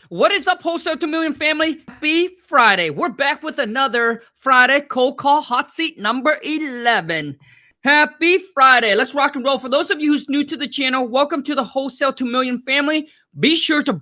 What is up, Wholesale to Million family? Happy Friday. We're back with another Friday cold call hot seat number 11. Happy Friday. Let's rock and roll. For those of you who's new to the channel, welcome to the Wholesale to Million family. Be sure to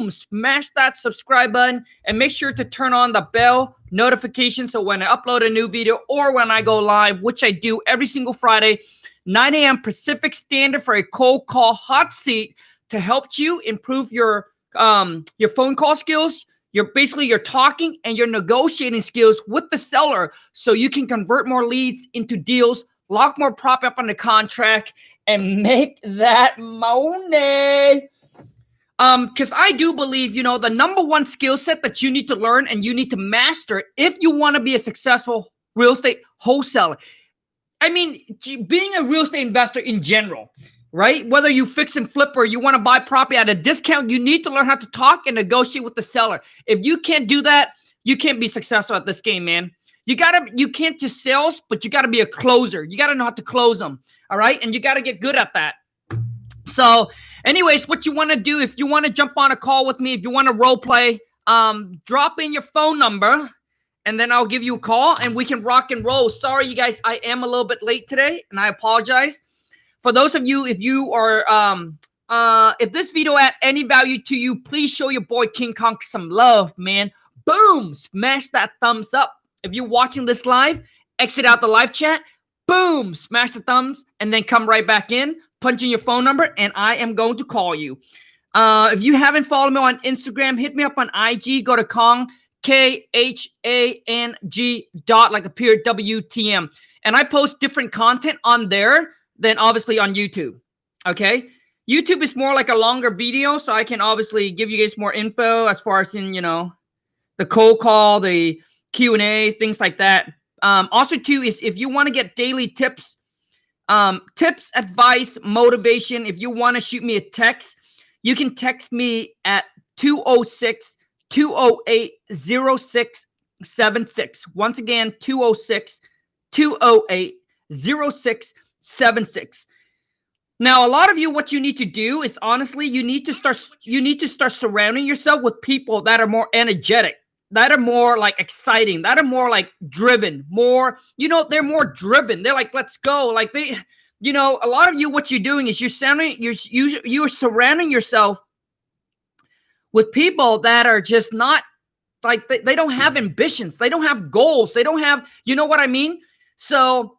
smash that subscribe button and make sure to turn on the bell notification so when I upload a new video or when I go live, which I do every single Friday, 9 a.m. Pacific Standard for a cold call hot seat to help you improve your phone call skills, your talking and your negotiating skills with the seller so you can convert more leads into deals, lock more profit up on the contract, and make that money. Because I do believe, the number one skill set that you need to learn and you need to master if you want to be a successful real estate wholesaler. I mean, being a real estate investor in general, right? Whether you fix and flip or you want to buy property at a discount, you need to learn how to talk and negotiate with the seller. If you can't do that, you can't be successful at this game, man. You can't just sales, but you gotta be a closer. You gotta know how to close them, all right? And you gotta get good at that. So, anyways, what you want to do, if you want to jump on a call with me, if you want to role play, drop in your phone number, and then I'll give you a call, and we can rock and roll. Sorry, you guys, I am a little bit late today, and I apologize. For those of you, if you are, if this video add any value to you, please show your boy King Khang some love, man. Boom, smash that thumbs up. If you're watching this live, exit out the live chat. Boom, smash the thumbs, and then come right back in, punch in your phone number, and I am going to call you. If you haven't followed me on Instagram, hit me up on IG. Go to Khang, Khang dot, like a period, WTM. And I post different content on there than obviously on YouTube. Okay, YouTube is more like a longer video, so I can obviously give you guys more info as far as in the cold call, the Q&A, things like that. Also too is if you want to get daily tips, advice, motivation. If you want to shoot me a text, you can text me at 206-208-0676. Once again, 206-208-0676. Now, a lot of you, what you need to do is honestly, you need to start surrounding yourself with people that are more energetic, that are more like exciting, that are more like driven, they're more driven. They're like, let's go. Like a lot of you, what you're doing is you're surrounding yourself with people that are just not like, they don't have ambitions. They don't have goals. They don't have, you know what I mean? So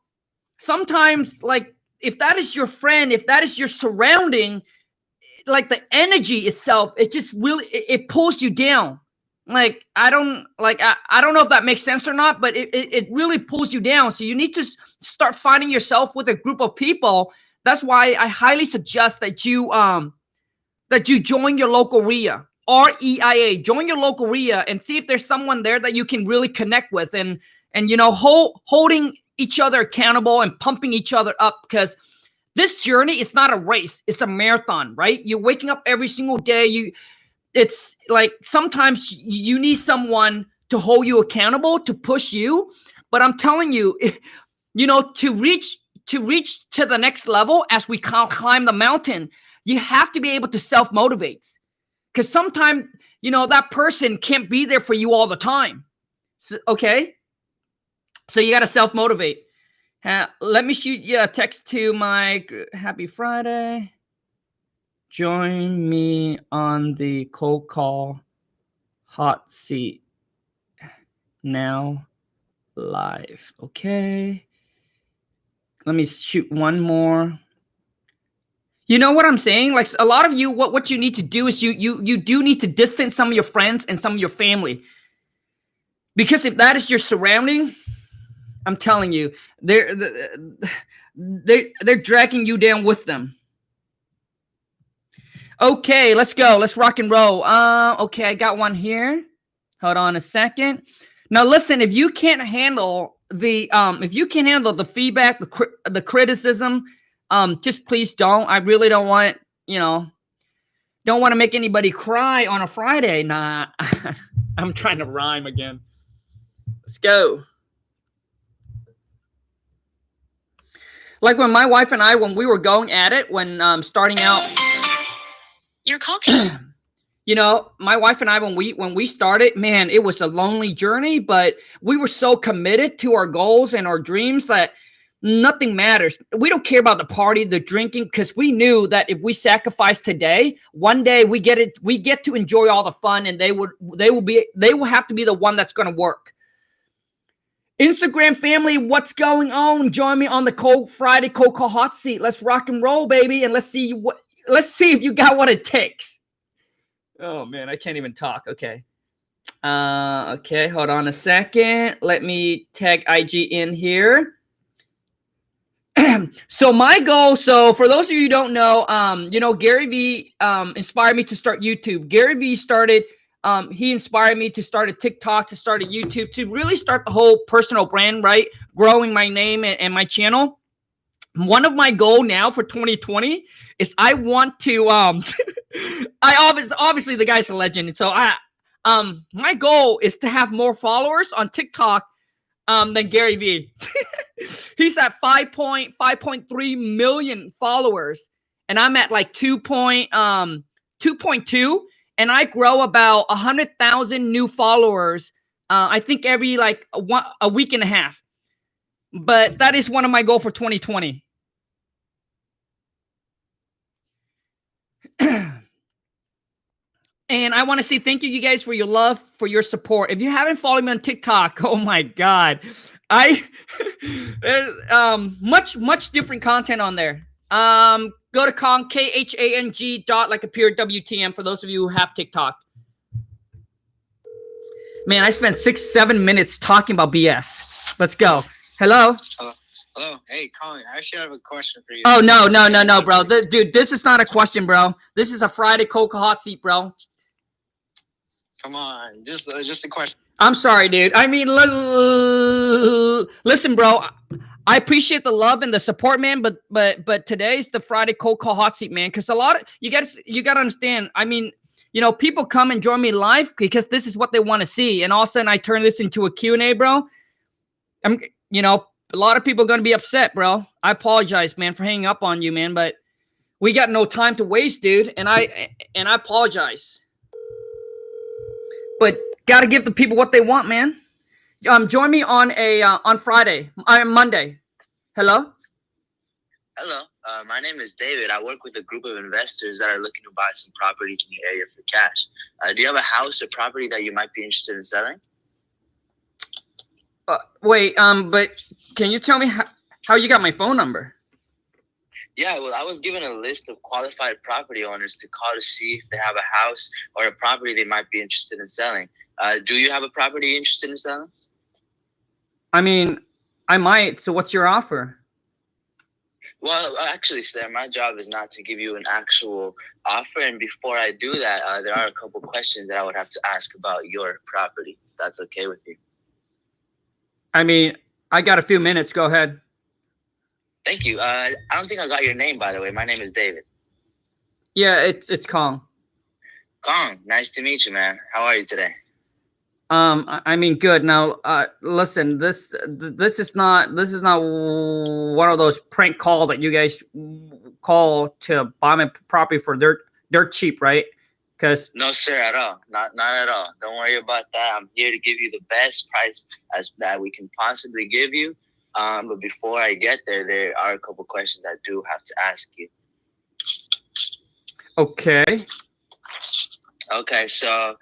sometimes, like, if that is your friend, if that is your surrounding, like the energy itself, it just really, it pulls you down. Like, I don't know if that makes sense or not, but it really pulls you down. So you need to start finding yourself with a group of people. That's why I highly suggest that you join your local REIA, REIA. Join your local REIA and see if there's someone there that you can really connect with, and holding each other accountable and pumping each other up, because this journey is not a race, it's a marathon, right? You're waking up every single day. It's like sometimes you need someone to hold you accountable, to push you. But I'm telling you, to reach to the next level as we climb the mountain, you have to be able to self-motivate. Because sometimes, that person can't be there for you all the time. So, okay? So you got to self-motivate. Let me shoot you a text to my happy Friday. Join me on the cold call hot seat now live. Okay. Let me shoot one more. You know what I'm saying? Like, a lot of you, what you need to do is you do need to distance some of your friends and some of your family. Because if that is your surrounding, I'm telling you, they're dragging you down with them. Okay, let's go. Let's rock and roll. Okay, I got one here. Hold on a second. Now, listen, if you can't handle the feedback, the criticism, just please don't. I really don't want, don't want to make anybody cry on a Friday. Nah, I'm trying to rhyme again. Let's go. Like when my wife and I, when we were going at it, when starting out. Your call. You know, my wife and I, when we started, man, it was a lonely journey, but we were so committed to our goals and our dreams that nothing matters. We don't care about the party, the drinking, because we knew that if we sacrifice today, one day we get to enjoy all the fun, and they will have to be the one that's gonna work. Instagram family, what's going on? Join me on the Cold Friday Cold Call Hot Seat. Let's rock and roll, baby, and let's see if you got what it takes. Oh man, I can't even talk. Okay. Okay, hold on a second. Let me tag IG in here. So my goal, so for those of you who don't know, Gary Vee inspired me to start YouTube. Gary Vee started, he inspired me to start a TikTok, to start a YouTube, to really start the whole personal brand, right? Growing my name and my channel. One of my goal now for 2020 is I want to obviously the guy's a legend, and so my goal is to have more followers on TikTok than Gary Vee. He's at 5.3 million followers, and I'm at like 2.2, and I grow about 100,000 new followers. I think every like a week and a half. But that is one of my goals for 2020. And I want to say thank you guys for your love, for your support. If you haven't followed me on TikTok, oh my God, much different content on there. Go to Khang, KHANG dot like a pure WTM for those of you who have TikTok. Man, I spent 6-7 minutes talking about BS. Let's go. Hello. Hello. Hey, Colin, I actually have a question for you. Oh, no, bro. Dude, this is not a question, bro. This is a Friday Coca Hot Seat, bro. Come on, just a question. I'm sorry, dude. I mean, listen, bro. I appreciate the love and the support, man. But today's the Friday Cold Call Hot Seat, man. Because a lot of you got to understand. I mean, people come and join me live because this is what they want to see, and all of a sudden I turn this into a Q&A, bro. A lot of people are gonna be upset, bro. I apologize, man, for hanging up on you, man. But we got no time to waste, dude. And I apologize. But gotta give the people what they want, man. Join me on Monday. Hello. Hello. My name is David. I work with a group of investors that are looking to buy some properties in the area for cash. Do you have a house or property that you might be interested in selling? Wait. But can you tell me how you got my phone number? Yeah, well, I was given a list of qualified property owners to call to see if they have a house or a property they might be interested in selling. Do you have a property you're interested in selling? I mean, I might. So what's your offer? Well, actually, sir, my job is not to give you an actual offer. And before I do that, there are a couple questions that I would have to ask about your property. If that's okay with you. I mean, I got a few minutes. Go ahead. Thank you. I don't think I got your name, by the way. My name is David. Yeah, it's Khang. Khang, nice to meet you, man. How are you today? I mean, good. Now, listen. This is not one of those prank calls that you guys call to buy my property for dirt cheap, right? Because no, sir, at all. Not at all. Don't worry about that. I'm here to give you the best price that we can possibly give you. But before I get there are a couple questions I do have to ask you. Okay. Okay, so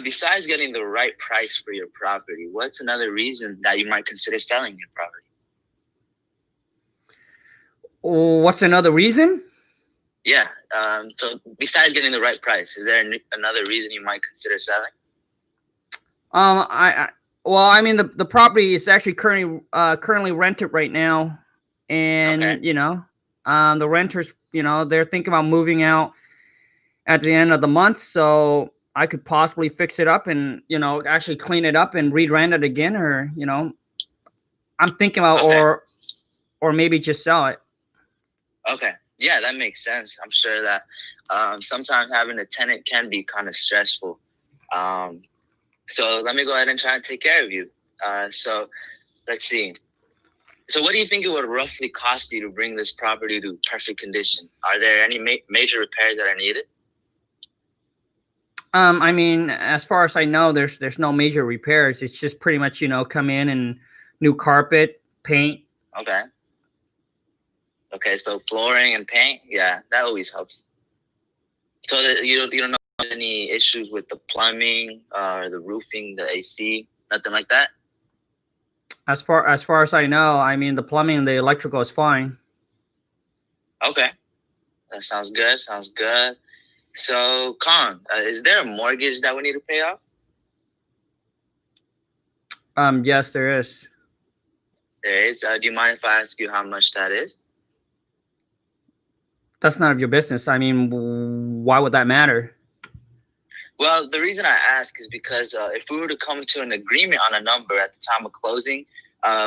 besides getting the right price for your property, what's another reason that you might consider selling your property? What's another reason? Yeah. So besides getting the right price, is there another reason you might consider selling? Well, I mean, the property is actually currently rented right now, and okay. The renters, they're thinking about moving out at the end of the month, so I could possibly fix it up and actually clean it up and re-rent it again, or I'm thinking about okay. or maybe just sell it. Okay, yeah, that makes sense. I'm sure that sometimes having a tenant can be kind of stressful. So let me go ahead and try and take care of you. So let's see. So what do you think it would roughly cost you to bring this property to perfect condition? Are there any major repairs that are needed? I mean, as far as I know, there's no major repairs. It's just pretty much, come in and new carpet, paint. Okay. Okay, so flooring and paint, yeah, that always helps. So that you don't know any issues with the plumbing or the roofing, the AC, nothing like that? As far as I know, I mean, the plumbing and the electrical is fine. Okay, that sounds good. Sounds good. So, Khan, is there a mortgage that we need to pay off? Yes, there is. There is. Do you mind if I ask you how much that is? That's none of your business. I mean, why would that matter? Well, the reason I ask is because if we were to come to an agreement on a number at the time of closing,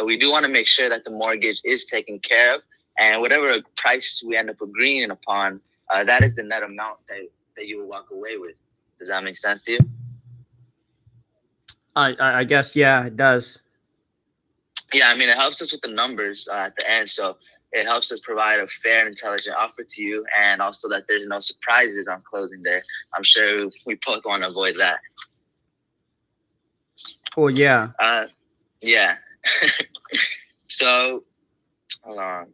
we do want to make sure that the mortgage is taken care of, and whatever price we end up agreeing upon, that is the net amount that you will walk away with. Does that make sense to you? I guess, yeah, it does. Yeah, I mean, it helps us with the numbers at the end, so it helps us provide a fair and intelligent offer to you, and also that there's no surprises on closing day. I'm sure we both want to avoid that. Oh, yeah. Yeah. So, hold on.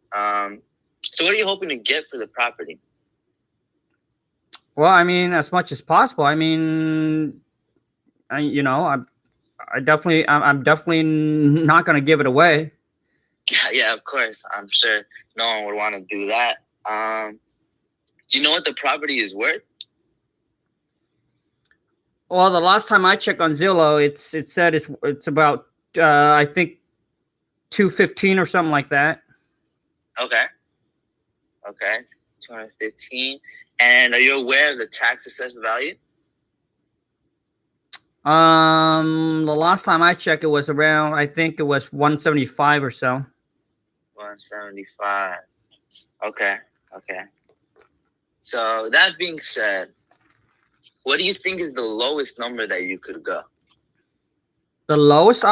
So what are you hoping to get for the property? Well, I mean, as much as possible. I mean, I'm definitely not going to give it away. Yeah, of course. I'm sure no one would want to do that. Do you know what the property is worth? Well, the last time I checked on Zillow, it said it's about I think 215 or something like that. Okay. 215. And are you aware of the tax assessed value? The last time I checked, it was around, I think it was 175 or so. 175. Okay. So that being said, what do you think is the lowest number that you could go? The lowest?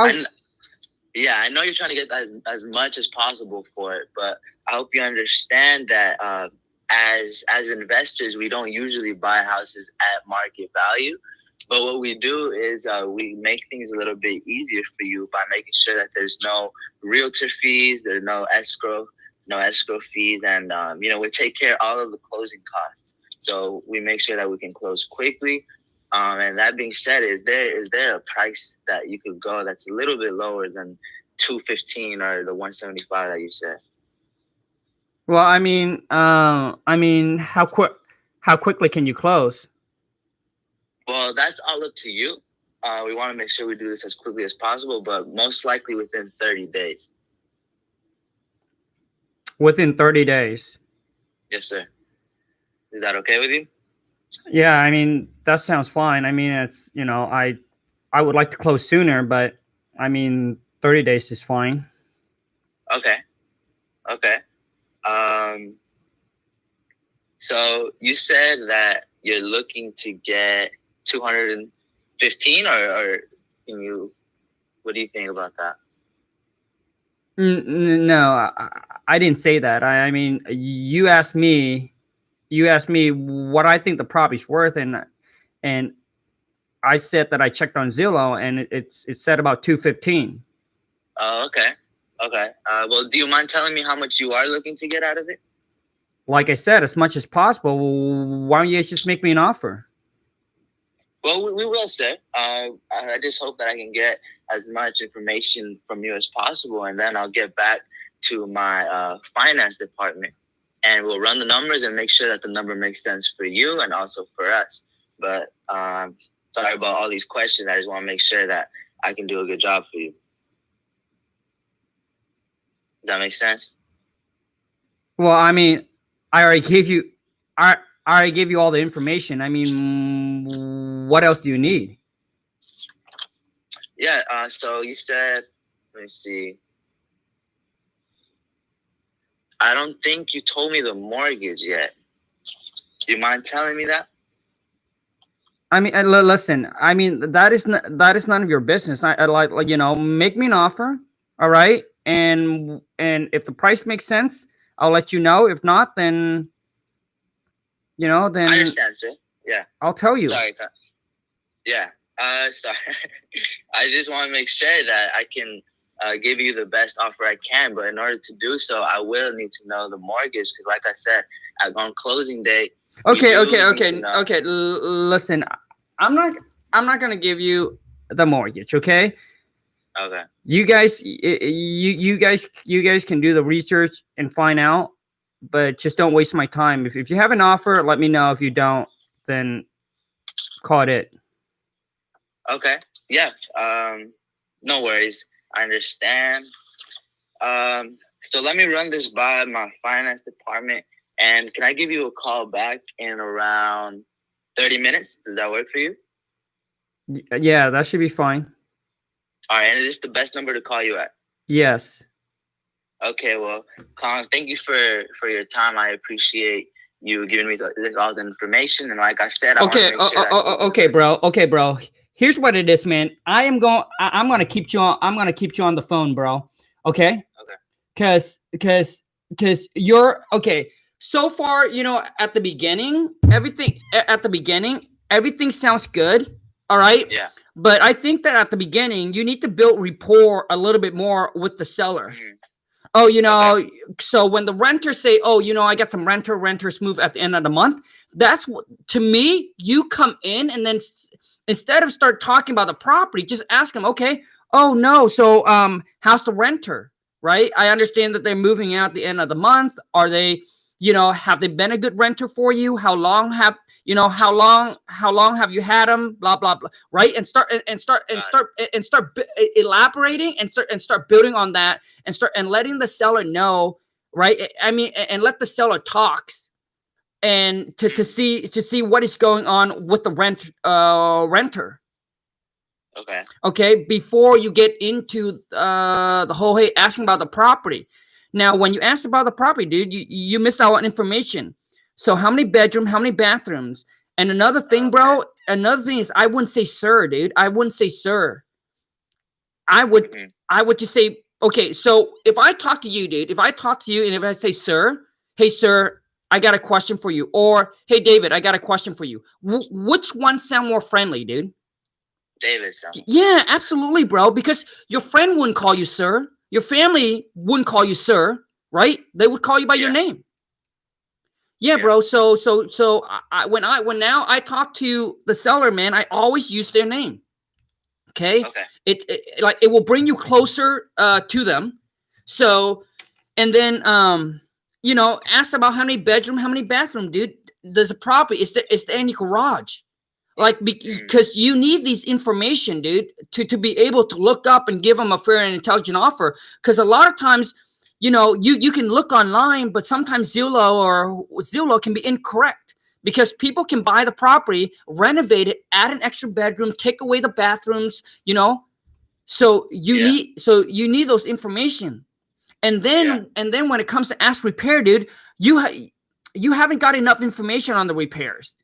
Yeah, I know you're trying to get as much as possible for it, but I hope you understand that as investors, we don't usually buy houses at market value. But what we do is we make things a little bit easier for you by making sure that there's no realtor fees, there's no escrow fees, and we take care of all of the closing costs. So we make sure that we can close quickly. And that being said, is there a price that you could go that's a little bit lower than 215 or the 175 that you said? Well, I mean, how quickly can you close? Well, that's all up to you. We want to make sure we do this as quickly as possible, but most likely within 30 days. Within 30 days? Yes, sir. Is that okay with you? Yeah, I mean, that sounds fine. I mean, it's, I would like to close sooner, but I mean, 30 days is fine. Okay. So you said that you're looking to get 215 or what do you think about that? No, I didn't say that. I mean, you asked me what I think the property's worth, and I said that I checked on Zillow, and it said about 215. Oh, okay. Well, do you mind telling me how much you are looking to get out of it? Like I said, as much as possible. Why don't you guys just make me an offer? Well, we will, sir. I just hope that I can get as much information from you as possible, and then I'll get back to my finance department, and we'll run the numbers and make sure that the number makes sense for you and also for us. But sorry about all these questions. I just want to make sure that I can do a good job for you. Does that make sense? Well, I mean, I already gave you all the information. I mean, what else do you need? Yeah. So you said, let me see. I don't think you told me the mortgage yet. Do you mind telling me that? I mean, listen. I mean, that is none of your business. I like make me an offer, all right? And if the price makes sense, I'll let you know. If not, then I understand, sir. Yeah. I'll tell you. Sorry. Yeah. Sorry. I just want to make sure that I can give you the best offer I can. But in order to do so, I will need to know the mortgage because, like I said, on closing day. Okay. Listen, I'm not gonna give you the mortgage. Okay. Okay. You guys can do the research and find out, but just don't waste my time. If you have an offer, let me know. If you don't, then call it. Okay. Yeah. No worries. I understand. So let me run this by my finance department, and can I give you a call back in around 30 minutes? Does that work for you? Yeah, that should be fine. All right. And is this the best number to call you at? Yes. Okay. Well, Khang, thank you for your time. I appreciate you giving me this all the information. And like I said, okay, bro. Here's what it is, man. I'm gonna keep you on. I'm gonna keep you on the phone, bro. Okay. Okay. Cause you're okay. So far, at the beginning, everything sounds good. All right. Yeah. But I think that at the beginning, you need to build rapport a little bit more with the seller. Mm-hmm. Oh, Okay. So when the renters say, oh, I got some renters move at the end of the month. That's what, to me, you come in and then instead of start talking about the property, just ask them, okay, oh no. So, how's the renter, right? I understand that they're moving out at the end of the month. Are they, have they been a good renter for you? How long have you had them? Blah, blah, blah. Right. And start elaborating and start building on that and letting the seller know. Right. I mean, and let the seller talks and to see what is going on with the renter. Okay. Before you get into the whole, hey, asking about the property. Now, when you ask about the property, dude, you miss out on information. So how many bedrooms, how many bathrooms? And another thing, bro, is I wouldn't say sir, dude. I wouldn't say sir. I would just say, okay, so if I talk to you, dude, and if I say, sir, hey, sir, I got a question for you. Or, hey, David, I got a question for you. Which one sound more friendly, dude? David sounds. Yeah, absolutely, bro. Because your friend wouldn't call you sir. Your family wouldn't call you sir, right? They would call you by your name. Yeah, bro. So when I talk to the seller, man, I always use their name. Okay. It will bring you closer to them. So, and then ask about how many bedroom, how many bathroom, dude. There's a property. Is there any garage? Because you need these information, dude, to be able to look up and give them a fair and intelligent offer. Because a lot of times, you can look online, but sometimes Zillow can be incorrect because people can buy the property, renovate it, add an extra bedroom, take away the bathrooms, So you need those information. And then when it comes to ask repair, dude, you haven't got enough information on the repairs.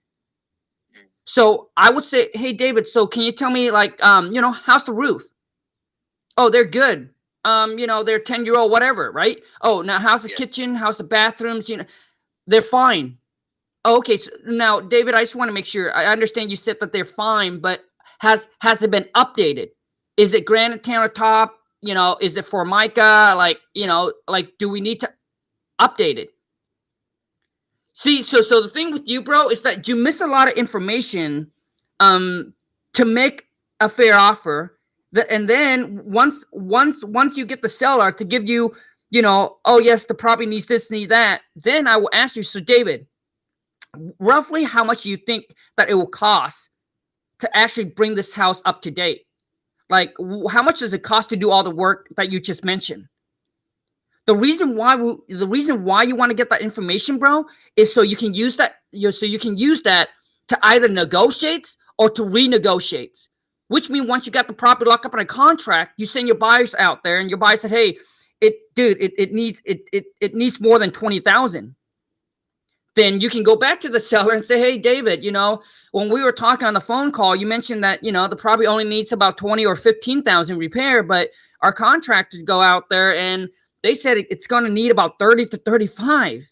So I would say, hey, David, so can you tell me how's the roof? Oh, they're good. They're 10-year-old, whatever, right? Oh, now how's the kitchen? How's the bathrooms? They're fine. Oh, okay. So now, David, I just want to make sure. I understand you said that they're fine, but has it been updated? Is it granite countertop? Is it Formica? Do we need to update it? See, so the thing with you, bro, is that you miss a lot of information to make a fair offer. And then once you get the seller to give you, oh yes, the property needs this, need that, then I will ask you, so David, roughly how much do you think that it will cost to actually bring this house up to date? Like, how much does it cost to do all the work that you just mentioned? The reason why you want to get that information, bro, is so you can use that. To either negotiate or to renegotiate. Which means once you got the property locked up in a contract, you send your buyers out there, and your buyer said, "Hey, it needs more than 20,000." Then you can go back to the seller and say, "Hey, David, when we were talking on the phone call, you mentioned that the property only needs about 20 or 15,000 repair, but our contractors go out there and they said it's going to need about 30 to 35,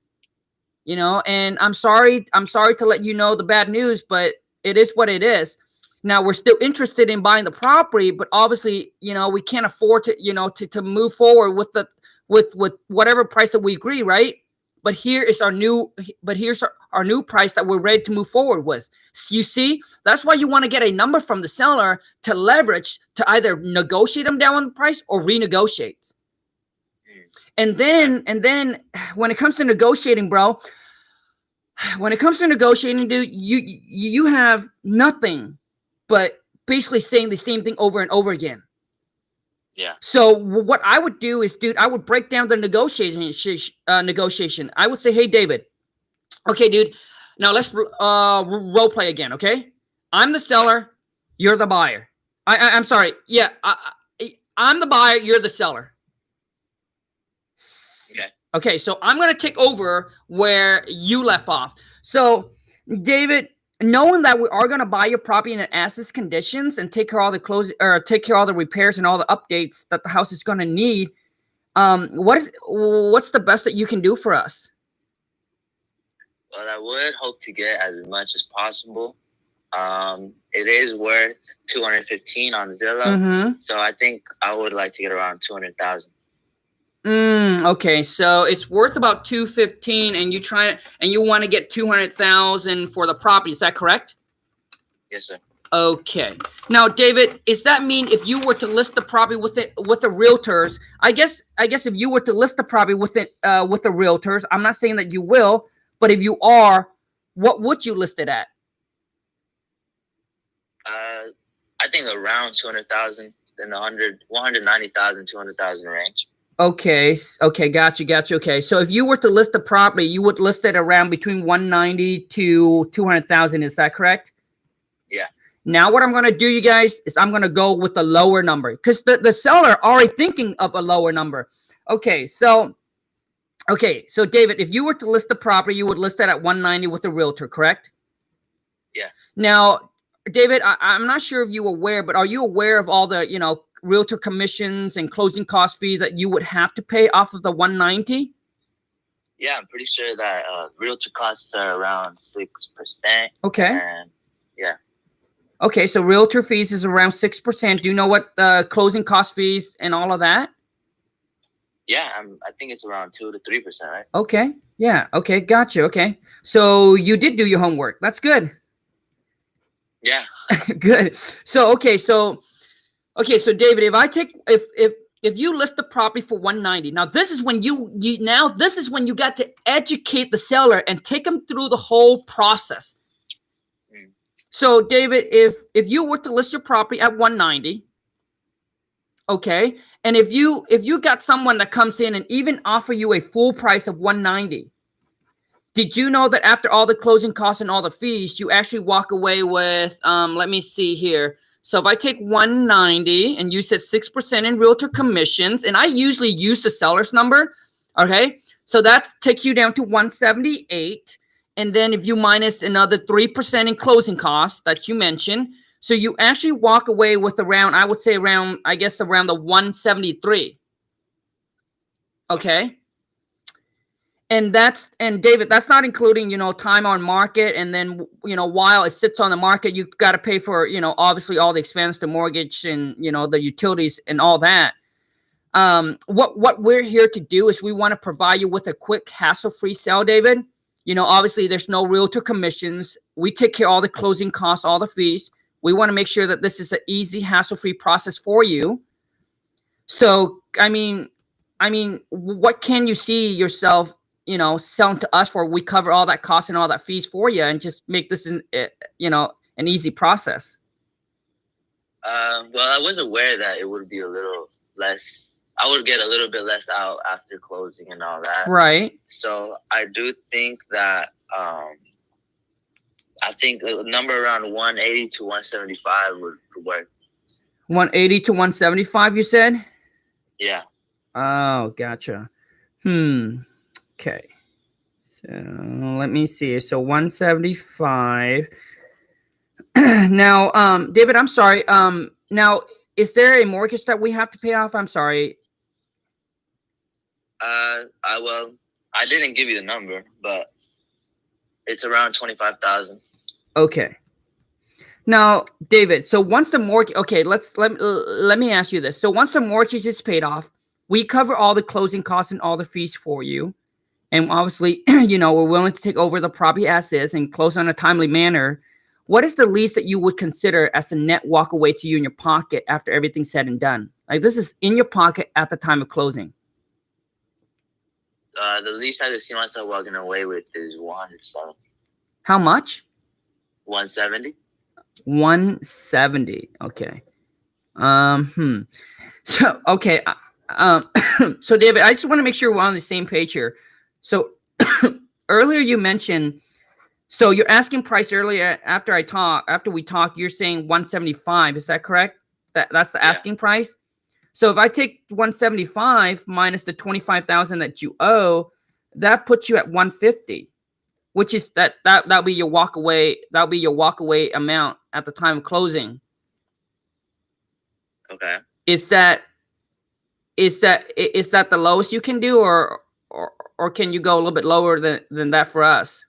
and I'm sorry to let you know the bad news, but it is what it is. Now we're still interested in buying the property, but obviously, we can't afford to, to move forward with whatever price that we agree, right? But here's our new price that we're ready to move forward with. So you see, that's why you want to get a number from the seller to leverage to either negotiate them down on the price or renegotiate. And then when it comes to negotiating, bro, dude, you have nothing but basically saying the same thing over and over again. Yeah. So what I would do is, dude, I would break down the negotiation. I would say, hey, David, okay, dude, now let's role play again, okay? I'm the seller, you're the buyer. I'm sorry. Yeah, I'm the buyer, you're the seller. Okay. Okay, so I'm going to take over where you left off. So, David, knowing that we are going to buy your property in an as-is conditions and take care of all the repairs and all the updates that the house is going to need, what's the best that you can do for us? Well, I would hope to get as much as possible. It is worth $215 on Zillow, so I think I would like to get around $200,000. Okay, so it's worth about $215, and you want to get $200,000 for the property. Is that correct? Yes, sir. Okay. Now, David, does that mean if you were to list the property with the realtors? I guess if you were to list the property with the realtors, I'm not saying that you will, but if you are, what would you list it at? I think around 200,000 in the 190,000, 200,000 range. Okay, gotcha. Okay, so if you were to list the property, you would list it around between 190 to 200,000. Is that correct? Yeah. Now, what I'm going to do, you guys, is I'm going to go with the lower number because the seller already thinking of a lower number. Okay, so David, if you were to list the property, you would list it at 190 with a realtor, correct? Yeah. Now, David, I'm not sure if you're aware, but are you aware of all the, realtor commissions and closing cost fees that you would have to pay off of the 190? Yeah, I'm pretty sure that realtor costs are around 6%. Okay. And yeah. Okay, so realtor fees is around 6%. Do you know what closing cost fees and all of that? Yeah, I think it's around 2 to 3%, right? Okay. Yeah. Okay. Gotcha. Okay. So you did do your homework. That's good. Yeah. Good. So David, if you list the property for 190, now this is when you got to educate the seller and take them through the whole process. So David, if you were to list your property at 190, okay, and if you got someone that comes in and even offer you a full price of 190, did you know that after all the closing costs and all the fees, you actually walk away with, let me see here. So if I take 190 and you said 6% in realtor commissions, and I usually use the seller's number, okay? So that takes you down to 178. And then if you minus another 3% in closing costs that you mentioned, so you actually walk away with around, I would say around the 173. Okay? And David, that's not including, time on market. And then, while it sits on the market, you got to pay for, obviously all the expense, the mortgage and, the utilities and all that. What we're here to do is we want to provide you with a quick hassle-free sale, David. Obviously there's no realtor commissions. We take care of all the closing costs, all the fees. We want to make sure that this is an easy, hassle-free process for you. So, I mean, what can you see yourself, selling to us for? We cover all that cost and all that fees for you and just make this, an easy process. Well, I was aware that it would be a little less. I would get a little bit less out after closing and all that. Right. So I do think that I think a number around 180 to 175 would work. 180 to 175, you said? Yeah. Oh, gotcha. Okay. So let me see. So 175. Now, David, I'm sorry. Now, is there a mortgage that we have to pay off? I'm sorry. I didn't give you the number, but it's around 25,000. Okay. Now, David, so once the mortgage, okay, let me ask you this. So once the mortgage is paid off, we cover all the closing costs and all the fees for you. And obviously, we're willing to take over the property as is and close on a timely manner. What is the least that you would consider as a net walk away to you in your pocket after everything's said and done? Like, this is in your pocket at the time of closing. The least I could see myself walking away with is 170. How much? 170. 170. Okay. So, okay. So David, I just want to make sure we're on the same page here. So earlier you mentioned, so your asking price earlier after we talk, you're saying 175. Is that correct? That's the asking price. So if I take 175 minus the 25,000 that you owe, that puts you at 150, which is that'll be your walk away. That'll be your walk away amount at the time of closing. Okay. Is that the lowest you can do, or can you go a little bit lower than that for us?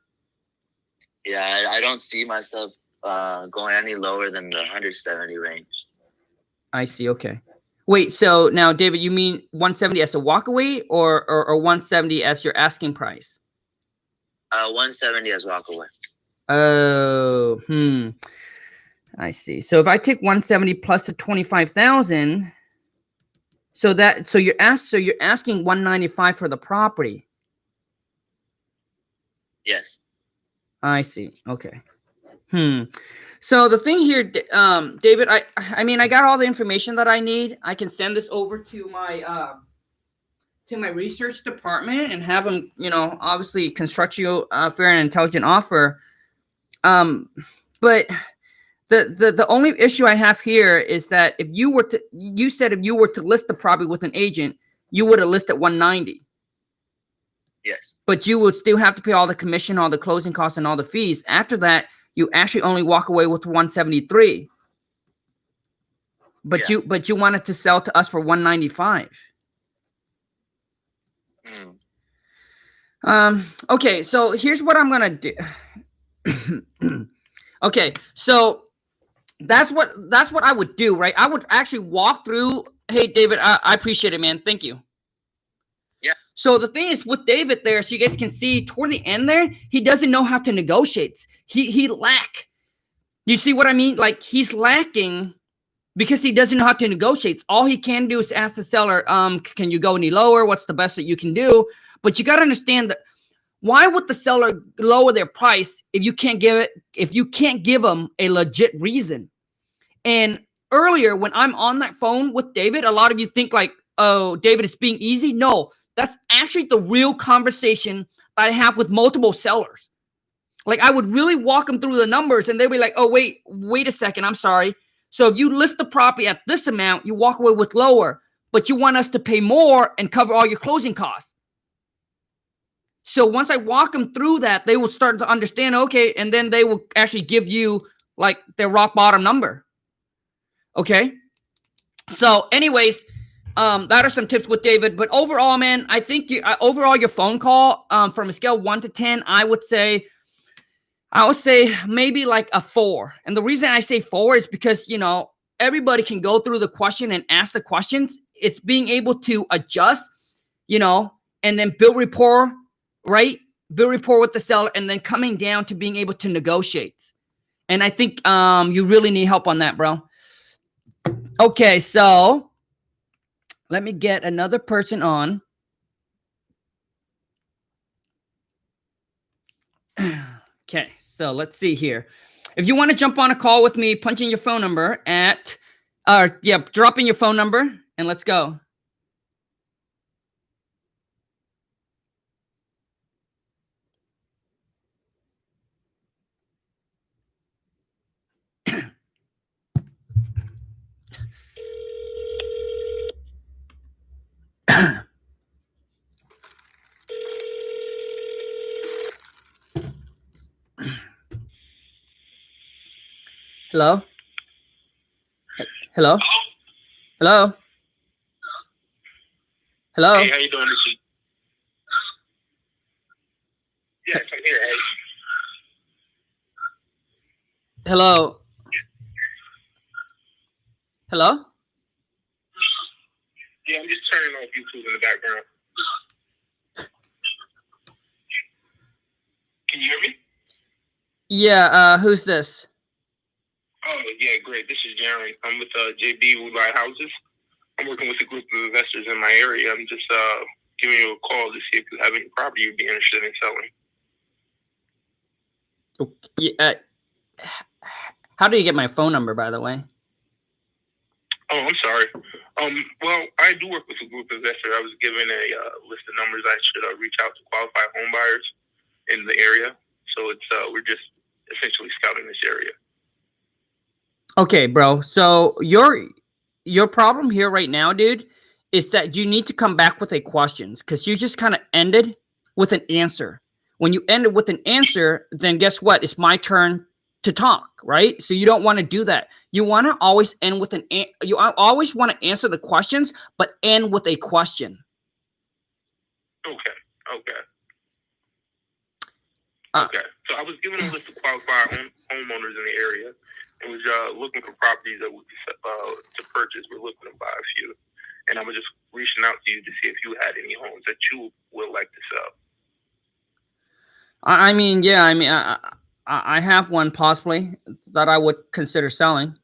Yeah, I don't see myself going any lower than the 170 range. I see. Okay. Wait, so now, David, you mean 170 as a walkaway or 170 as your asking price? 170 as walkaway. Oh, I see. So if I take 170 plus the 25,000, so you're asking 195 for the property. Yes. I see. Okay. So the thing here, David, I mean, I got all the information that I need. I can send this over to my research department and have them, obviously construct you a fair and intelligent offer. But the only issue I have here is that you said if you were to list the property with an agent, you would have listed 190. Yes. But you would still have to pay all the commission, all the closing costs, and all the fees. After that, you actually only walk away with 173. But you wanted to sell to us for 195. Okay, so here's what I'm gonna do. Okay, so that's what I would do, right? I would actually walk through. Hey, David, I appreciate it, man. Thank you. Yeah. So the thing is with David there, so you guys can see toward the end there, he doesn't know how to negotiate. He lack. You see what I mean? Like, he's lacking because he doesn't know how to negotiate. All he can do is ask the seller, can you go any lower? What's the best that you can do? But you got to understand that why would the seller lower their price if you can't give them a legit reason? And earlier when I'm on that phone with David, a lot of you think like, oh, David is being easy. No, that's actually the real conversation I have with multiple sellers. Like, I would really walk them through the numbers and they'd be like, oh, wait a second. I'm sorry. So if you list the property at this amount, you walk away with lower, but you want us to pay more and cover all your closing costs. So once I walk them through that, they will start to understand, okay, and then they will actually give you like their rock bottom number. Okay. So anyways, that are some tips with David, but overall, man, I think overall your phone call, from a scale 1 to 10, I would say maybe like a 4. And the reason I say 4 is because, everybody can go through the question and ask the questions. It's being able to adjust, and then build rapport, right? Build rapport with the seller and then coming down to being able to negotiate. And I think you really need help on that, bro. Okay, so let me get another person on. Okay, so let's see here. If you want to jump on a call with me, punch in your phone number drop in your phone number and let's go. Hello? Hello? Hello? Hello? Hey, how you doing, Lucy? Yeah, I can hear. Hey. Hello? Hello? Yeah, I'm just turning off YouTube in the background. Can you hear me? Yeah, who's this? Oh, yeah, great. This is Jeremy. I'm with JB We Buy Houses. I'm working with a group of investors in my area. I'm just giving you a call to see if you have any property you'd be interested in selling. Yeah, how do you get my phone number, by the way? Oh, I'm sorry. Well, I do work with a group investor. I was given a list of numbers I should reach out to qualified home buyers in the area. So it's we're just essentially scouting this area. Okay, bro. So your problem here right now, dude, is that you need to come back with a questions because you just kind of ended with an answer. When you ended with an answer, then guess what? It's my turn to talk, right? So you don't want to do that. You want to always end with you always want to answer the questions, but end with a question. Okay. Okay. So I was given a list of qualified homeowners in the area and was looking for properties that would to purchase. We're looking to buy a few. And I was just reaching out to you to see if you had any homes that you would like to sell. I mean, yeah, I have one possibly that I would consider selling.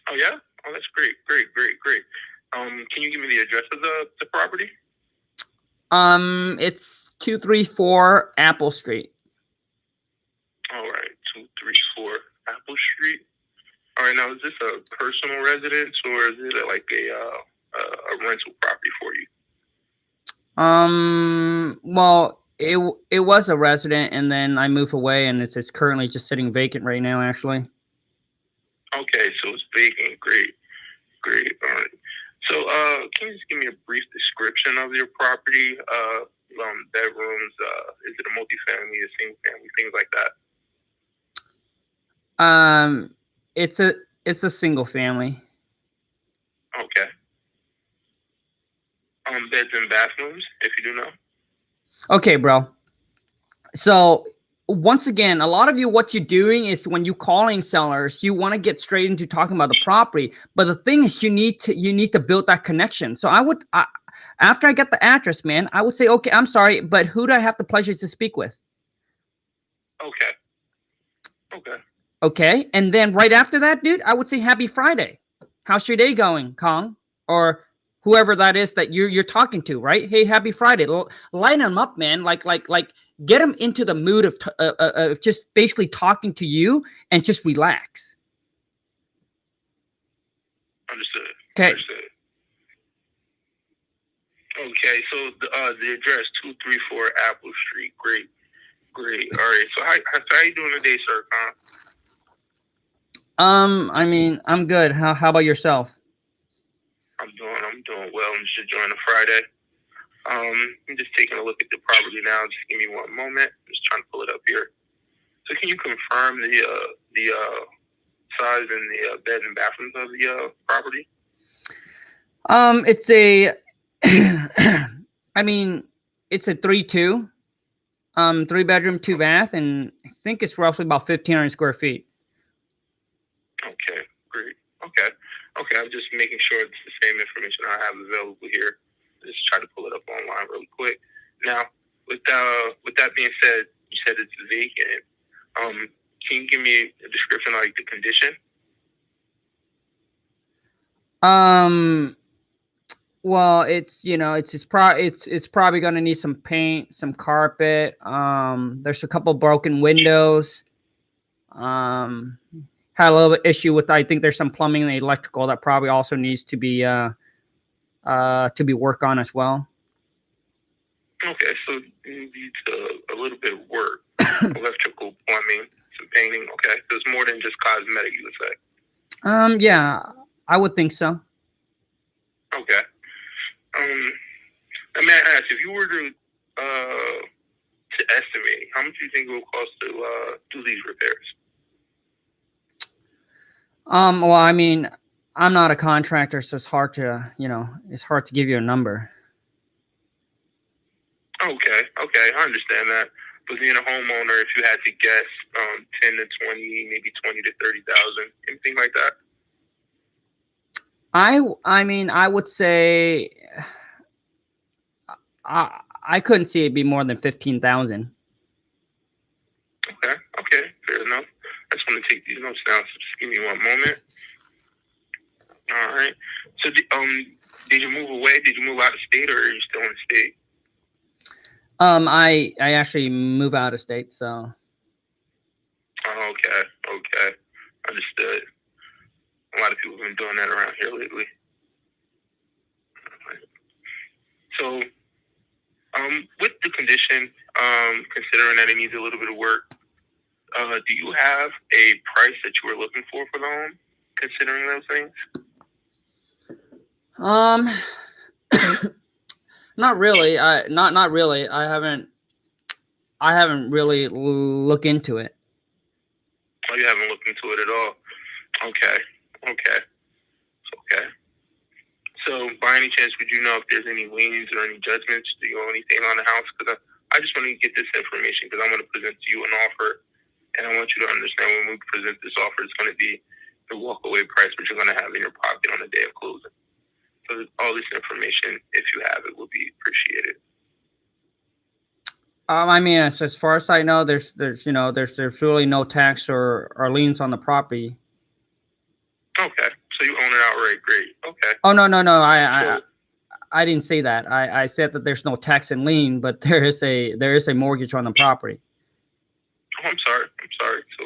Oh, yeah? Oh, that's great. Can you give me the address of the property? It's 234 Apple Street. All right, 234 Apple Street. All right, now is this a personal residence or is it like a rental property for you? Well, it was a resident, and then I moved away, and it's currently just sitting vacant right now, actually. Okay, so it's vacant. Great. All right. So, can you just give me a brief description of your property? Bedrooms. Is it a multifamily, a single family, things like that? It's a single family. Okay. Beds and bathrooms, if you do know. Okay, bro. So once again, a lot of you, what you're doing is when you calling sellers, you want to get straight into talking about the property. But the thing is, you need to build that connection. So after I get the address, man, I would say, okay, I'm sorry, but who do I have the pleasure to speak with? Okay. And then right after that, dude, I would say happy Friday. How's your day going, Kong? Or whoever that is that you're talking to, right? Hey, happy Friday. Line them up, man. Like get them into the mood of just basically talking to you and just relax. Understood. Okay. Okay, so the address 234 Apple Street. Great. All right. So how you doing today, sir? I mean, I'm good. How about yourself? I'm doing well. I'm just enjoying the Friday. I'm just taking a look at the property now. Just give me one moment. I'm just trying to pull it up here. So can you confirm the size and the bed and bathrooms of the property? It's a I mean, it's a 3-2. 3-bedroom, 2-bath, and I think it's roughly about 1,500 square feet. Okay, great. Okay. I'm just making sure it's the same information I have available here. Just try to pull it up online really quick. Now, with that being said, you said it's vacant. Can you give me a description of like the condition? Well, it's probably gonna need some paint, some carpet. There's a couple broken windows. Had a little bit issue with, I think there's some plumbing and electrical that probably also needs to be worked on as well. Okay, so you need a little bit of work, electrical, plumbing, some painting. Okay, so it's more than just cosmetic, you would say. Yeah, I would think so. Okay. Let me ask, if you were to estimate, how much do you think it will cost to do these repairs? Well, I mean, I'm not a contractor, so it's hard to give you a number. Okay, I understand that. But being a homeowner, if you had to guess, 10 to 20, maybe 20 to 30,000, anything like that? I mean, I would say I couldn't see it be more than 15,000. Okay, fair enough. I just want to take these notes down, so just give me one moment. All right. So, did you move away? Did you move out of state, or are you still in the state? I actually move out of state, so. Oh, okay, understood. A lot of people have been doing that around here lately. All right. So, with the condition, considering that it needs a little bit of work, do you have a price that you were looking for the home, considering those things? Not really. Not really. I haven't really looked into it. Oh, you haven't looked into it at all. Okay. So, by any chance, would you know if there's any liens or any judgments? Do you owe anything on the house? Because I just want to get this information because I'm going to present to you an offer, and I want you to understand when we present this offer, it's going to be the walkaway price which you're going to have in your pocket on the day of closing. So, all this information, if you have it, will be appreciated. I mean, as far as I know, there's really no tax or liens on the property. Okay, so you own it outright. Great. Okay. Oh no. I didn't say that. I said that there's no tax and lien, but there is a mortgage on the property. Oh, I'm sorry. So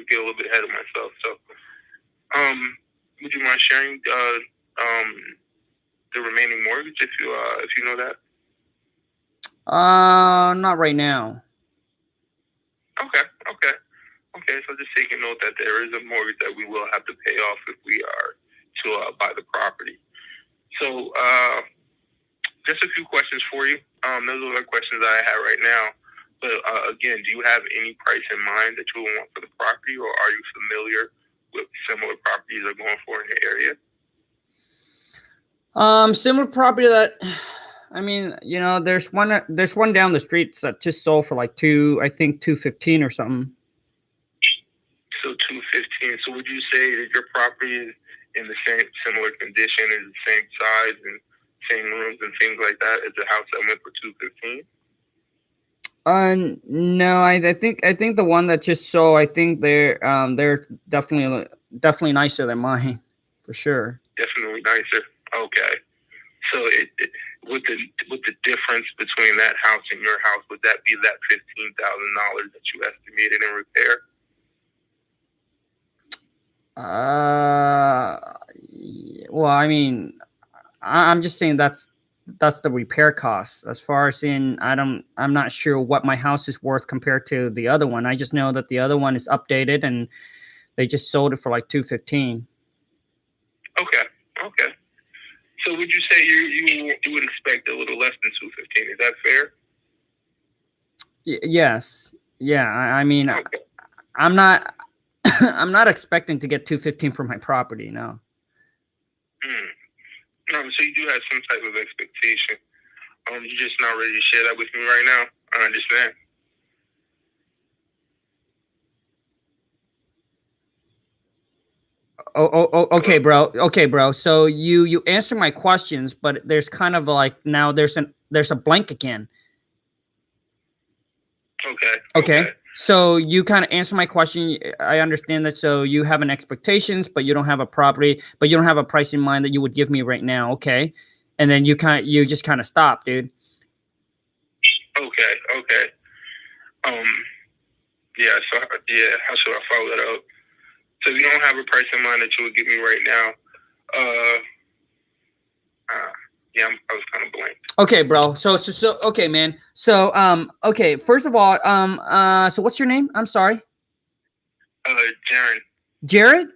get a little bit ahead of myself. So, would you mind sharing the remaining mortgage if you know that? Not right now. Okay. So just taking note that there is a mortgage that we will have to pay off if we are to buy the property. So just a few questions for you. Those are the questions that I have right now. But again, do you have any price in mind that you will want for the property, or are you familiar with similar properties that are going for in the area? Similar property that, I mean, there's one down the street that just sold for like $215 or something. So $215. So would you say that your property is in the similar condition, is the same size and same rooms and things like that as the house that went for $215? No, I think the one that just sold, I think they're definitely nicer than mine, for sure. Definitely nicer. Okay. So with the difference between that house and your house, would that be that $15,000 that you estimated in repair? Well, I mean, I'm just saying that's the repair cost. As far as I'm not sure what my house is worth compared to the other one. I just know that the other one is updated and they just sold it for like $215. Okay. So would you say you would expect a little less than $215? Is that fair? Yes. Yeah. I mean, okay. I'm not expecting to get $215 for my property. No. No, so you do have some type of expectation. You're just not ready to share that with me right now. I understand. Okay, bro. Okay, bro. So you answer my questions, but there's kind of like now there's a blank again. Okay. So you kind of answer my question. I understand that. So you have an expectations, but you don't have a property, but you don't have a price in mind that you would give me right now. Okay. And then you just kind of stop, dude. Okay. Yeah. So how should I follow that up? So if you don't have a price in mind that you would give me right now, yeah, I was kind of blank. Okay, bro. So okay, man. So okay. First of all, so what's your name? I'm sorry. Jared. Jared?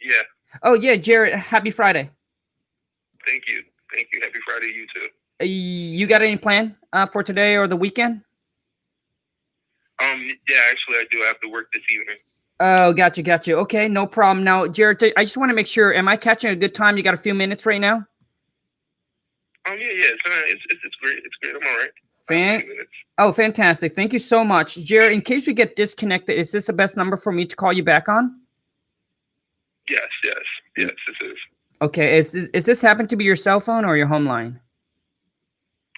Yeah. Oh yeah, Jared. Happy Friday. Thank you. Happy Friday, you too. You got any plan for today or the weekend? Yeah, actually, I do have to work this evening. Oh, got you. Okay, no problem. Now, Jared, I just want to make sure. Am I catching a good time? You got a few minutes right now? Yeah. It's great. I'm all right. Oh, fantastic. Thank you so much. Jared, in case we get disconnected, is this the best number for me to call you back on? Yes, this is. Okay, is this happen to be your cell phone or your home line?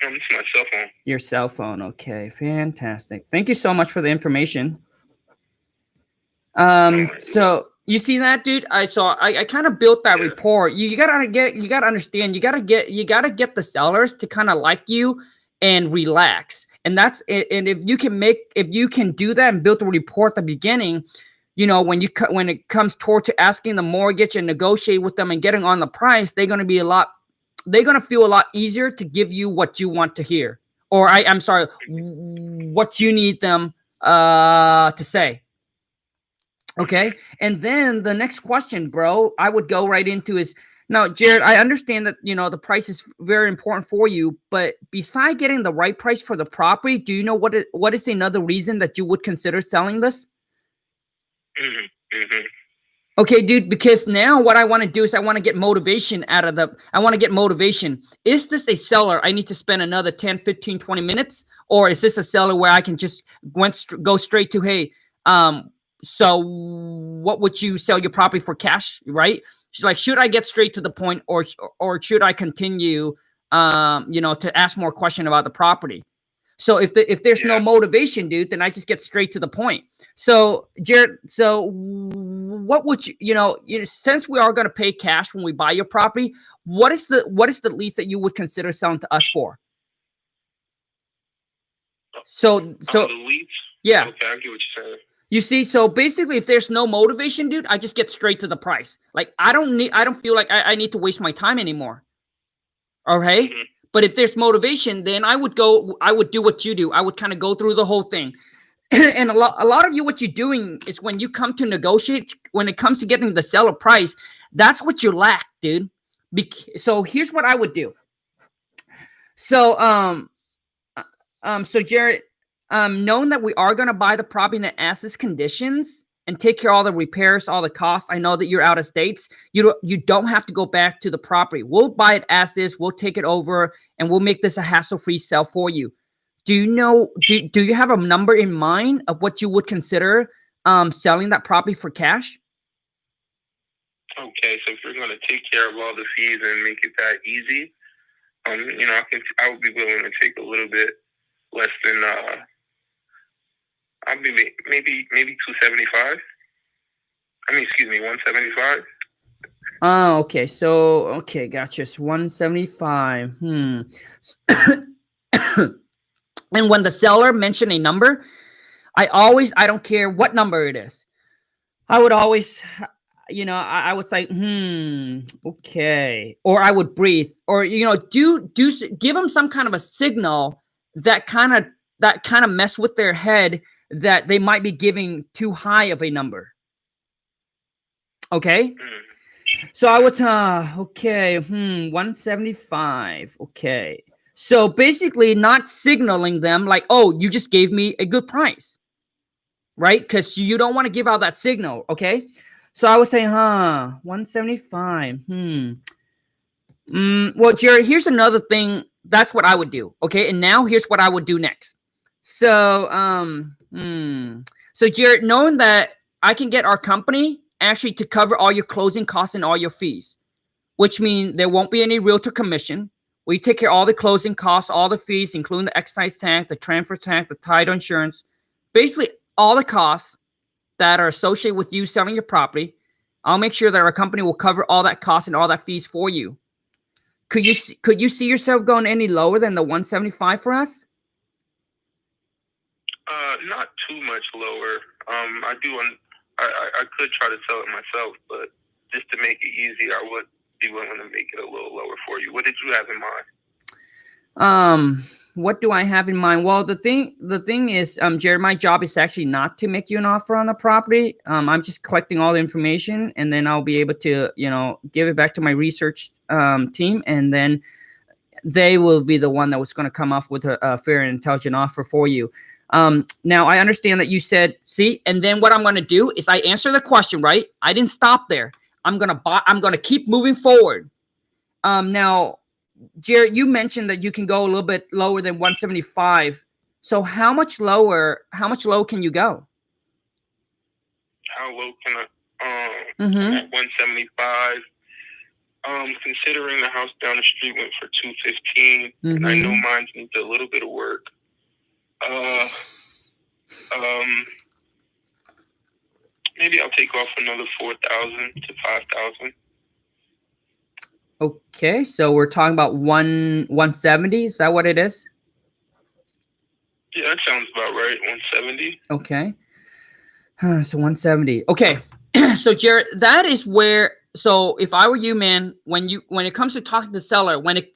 It's my cell phone. Your cell phone. Okay, fantastic. Thank you so much for the information. So you see that, dude? I kind of built that rapport. You gotta understand. You gotta get the sellers to kind of like you and relax. And that's it. And if you can do that and build the rapport at the beginning, when it comes toward to asking the mortgage and negotiate with them and getting on the price, they're gonna feel a lot easier to give you what you want to hear, or I'm sorry, what you need them to say. Okay. And then the next question, bro, I would go right into is, now, Jared, I understand that, the price is very important for you, but beside getting the right price for the property, do you know what is another reason that you would consider selling this? Okay, dude, because now what I want to do is I want to get motivation Is this a seller I need to spend another 10, 15, 20 minutes? Or is this a seller where I can just go straight to, hey, so what would you sell your property for cash, right? Like, should I get straight to the point, or should I continue, to ask more question about the property? So if there's no motivation, dude, then I just get straight to the point. So Jared, what would since we are going to pay cash when we buy your property, what is the least that you would consider selling to us for? So the least? Yeah. Okay, I get what you're saying. You see, so basically, if there's no motivation, dude, I just get straight to the price. Like, I don't feel like I need to waste my time anymore. All right. Mm-hmm. But if there's motivation, then I would do what you do. I would kind of go through the whole thing. And a lot of you, what you're doing is when you come to negotiate, when it comes to getting the seller price, that's what you lack, dude. So here's what I would do. So, so Jared, knowing that we are going to buy the property in the as-is conditions and take care of all the repairs, all the costs. I know that you're out of states. You don't have to go back to the property. We'll buy it as is. We'll take it over, and we'll make this a hassle-free sale for you. Do you know? Do you have a number in mind of what you would consider selling that property for cash? Okay, so if you're going to take care of all the fees and make it that easy, I would be willing to take a little bit less than I'll be maybe 275. I mean, excuse me, 175. Oh, okay. So, okay, gotcha. It's 175. And when the seller mentioned a number, I don't care what number it is. I would always, I would say, okay. Or I would breathe, or, give them some kind of a signal that kind of mess with their head, that they might be giving too high of a number. Okay. So I would, 175. Okay. So basically not signaling them like, oh, you just gave me a good price, right? Because you don't want to give out that signal. Okay. So I would say, 175. Well, Jared, here's another thing. That's what I would do. Okay. And now here's what I would do next. So, so Jared, knowing that I can get our company actually to cover all your closing costs and all your fees, which means there won't be any realtor commission. We take care of all the closing costs, all the fees, including the excise tax, the transfer tax, the title insurance, basically all the costs that are associated with you selling your property. I'll make sure that our company will cover all that cost and all that fees for you. Could you see yourself going any lower than the 175 for us? Not too much lower. I could try to sell it myself, but just to make it easy, I would be willing to make it a little lower for you. What did you have in mind? What do I have in mind? Well, the thing is, Jared, my job is actually not to make you an offer on the property. I'm just collecting all the information, and then I'll be able to, give it back to my research team, and then they will be the one that was going to come up with a fair and intelligent offer for you. Now I understand that you said, see, and then what I'm going to do is I answer the question, right? I didn't stop there. I'm going to keep moving forward. Now, Jared, you mentioned that you can go a little bit lower than 175. So how much low can you go? How low can I, at 175? Considering the house down the street went for $215, and I know mine needs a little bit of work. Maybe I'll take off another 4,000 to 5,000. Okay, so we're talking about 170. Is that what it is? Yeah, that sounds about right. 170. Okay. So 170. Okay. So Jared, that is where. So if I were you, man, when it comes to talking to the seller, when it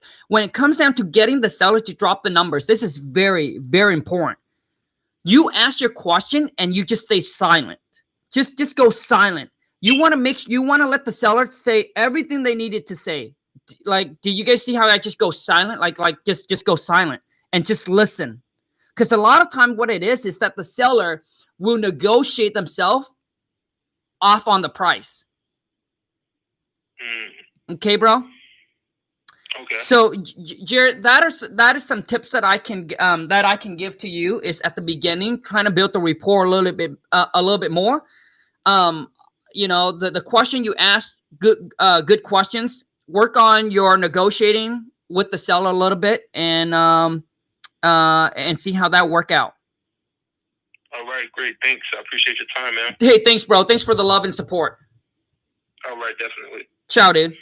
comes down to getting the seller to drop the numbers, this is very, very important. You ask your question and you just stay silent. Just go silent. You want to let the seller say everything they needed to say. Like, do you guys see how I just go silent? Like just go silent and just listen. Because a lot of time what it is that the seller will negotiate themselves off on the price. Okay, bro? Okay. So, Jared, that is some tips that I can give to you is at the beginning, trying to build the rapport a little bit more. You know, the question you ask, good questions. Work on your negotiating with the seller a little bit, and see how that work out. All right, great. Thanks. I appreciate your time, man. Hey, thanks, bro. Thanks for the love and support. All right, definitely. Ciao, dude.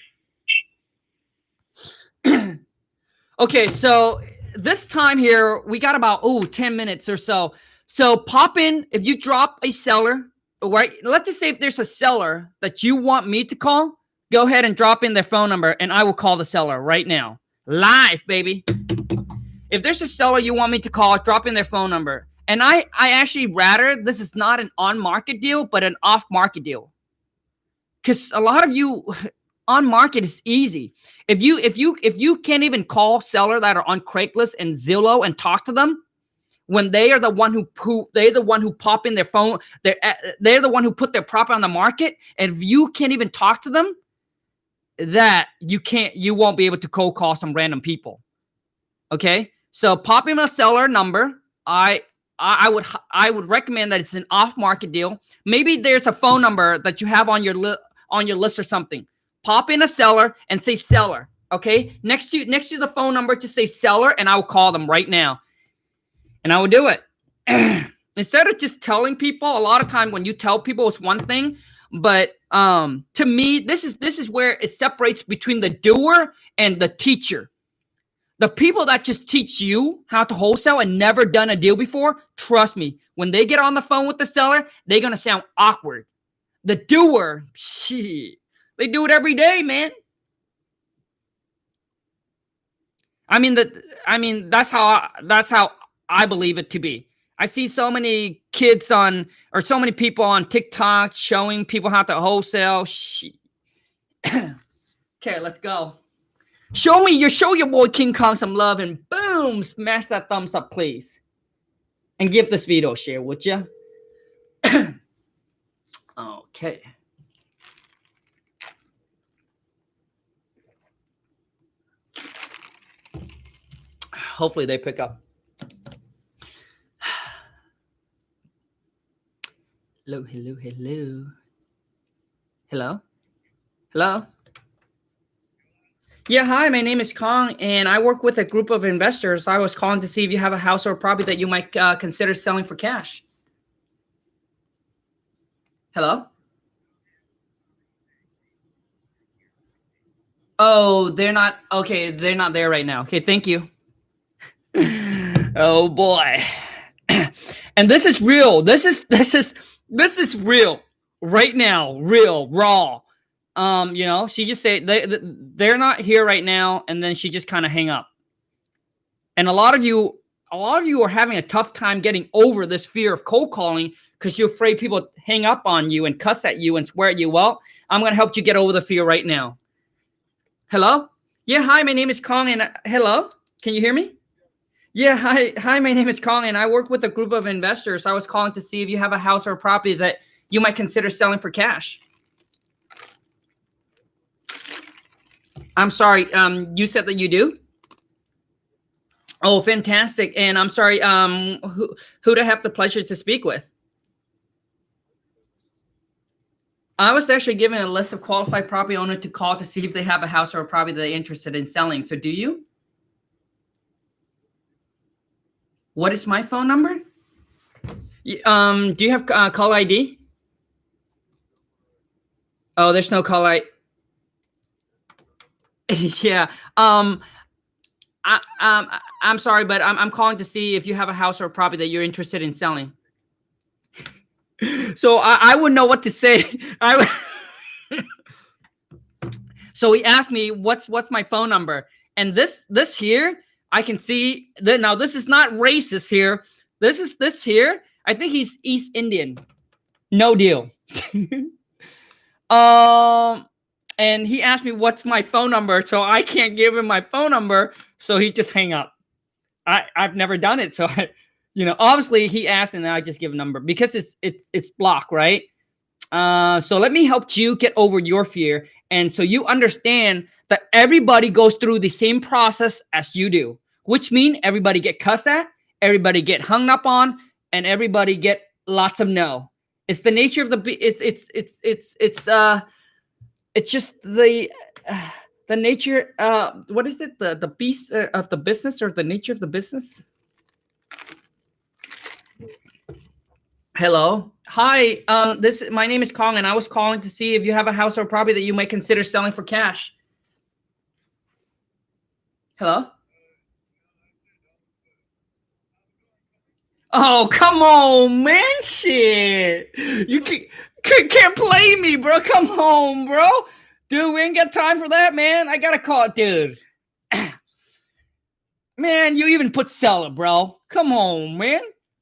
Okay, so this time here, we got about 10 minutes or so. So pop in if you drop a seller, right? Let's just say if there's a seller that you want me to call, go ahead and drop in their phone number and I will call the seller right now. Live, baby. If there's a seller you want me to call, drop in their phone number. And I actually rather this is not an on-market deal, but an off-market deal. Because a lot of you on market is easy. If you can't even call seller that are on Craigslist and Zillow and talk to them, when they are the one who pop in their phone, they're the one who put their property on the market. And if you can't even talk to them, that you won't be able to cold call some random people. Okay, so pop in a seller number. I would recommend that it's an off market deal. Maybe there's a phone number that you have on your list or something. Pop in a seller and say seller. Okay, next to the phone number, just say seller, and I will call them right now. And I will do it. Instead of just telling people, a lot of time when you tell people it's one thing, but to me, this is where it separates between the doer and the teacher. The people that just teach you how to wholesale and never done a deal before, trust me, when they get on the phone with the seller, they're gonna sound awkward. The doer, they do it every day, man. I mean that's how I believe it to be. I see so many kids so many people on TikTok showing people how to wholesale. Okay, let's go. Show your boy King Khang some love and boom, smash that thumbs up, please. And give this video a share, would ya? Okay. Hopefully they pick up. Hello. Yeah, hi, my name is Khang, and I work with a group of investors. I was calling to see if you have a house or a property that you might consider selling for cash. Hello? Oh, they're not. Okay, they're not there right now. Okay, thank you. Oh boy. And this is real. This is real right now. Real, raw. You know, she just said they're not here right now, and then she just kind of hang up. And a lot of you are having a tough time getting over this fear of cold calling because you're afraid people hang up on you and cuss at you and swear at you. Well, I'm gonna help you get over the fear right now. Hello? Yeah, hi, my name is Khang, and hello? Can you hear me? Yeah, hi, my name is Khang, and I work with a group of investors. I was calling to see if you have a house or a property that you might consider selling for cash. I'm sorry, you said that you do? Oh, fantastic. And I'm sorry, who do I have the pleasure to speak with? I was actually given a list of qualified property owners to call to see if they have a house or a property that they're interested in selling. So do you? What is my phone number? Do you have call ID? Oh, there's no call ID. Yeah. I'm sorry, but I'm calling to see if you have a house or a property that you're interested in selling. So I wouldn't know what to say. So he asked me what's my phone number, and this here I can see that now this is not racist here. This here. I think he's East Indian. No deal. And he asked me what's my phone number, so I can't give him my phone number, so he just hang up. I've never done it, so obviously he asked and I just give a number because it's blocked, right? So let me help you get over your fear, and so you understand that everybody goes through the same process as you do, which means everybody get cussed at, everybody get hung up on, and everybody get lots of no. It's the nature of the it's just the nature. What is it? The beast of the business, or the nature of the business? Hello. Hi. My name is Kong, and I was calling to see if you have a house or property that you might consider selling for cash. Hello. Oh, come on, man. Shit. You can't play me, bro. Come on, bro. Dude, we ain't got time for that, man. I gotta call, dude. Man, you even put seller, bro. Come on, man.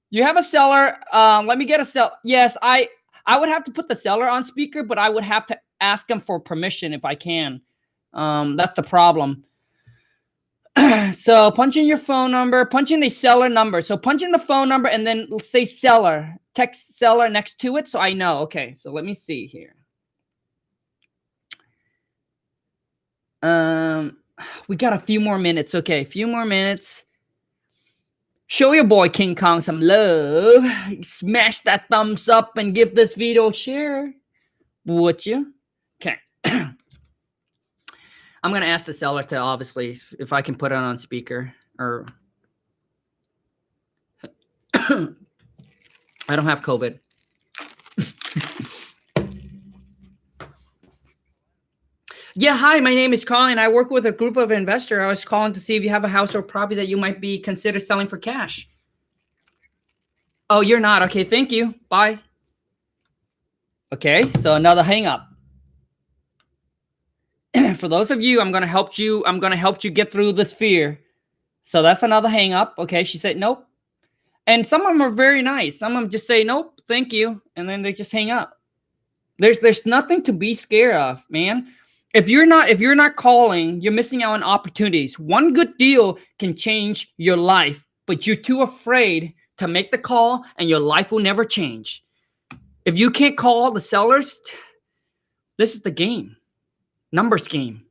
You have a seller. Let me get a seller. Yes, I would have to put the seller on speaker, but I would have to ask him for permission if I can. That's the problem. So punch in your phone number, punch in the seller number. So punch in the phone number and then say seller, text seller next to it so I know. Okay, so let me see here. We got a few more minutes. Okay, a few more minutes. Show your boy King Khang some love. Smash that thumbs up and give this video a share. Would you? Okay. I'm going to ask the seller to obviously if I can put it on speaker or I don't have COVID. Yeah, hi, my name is Colin. I work with a group of investors. I was calling to see if you have a house or property that you might be considered selling for cash. Oh, you're not. Okay, thank you. Bye. Okay, so another hang up. For those of you, I'm going to help you. I'm going to help you get through this fear. So that's another hang up. Okay, she said nope. And some of them are very nice. Some of them just say nope, thank you, and then they just hang up. There's nothing to be scared of, man. If you're not calling, you're missing out on opportunities. One good deal can change your life, but you're too afraid to make the call, and your life will never change. If you can't call the sellers, this is the game. Numbers game.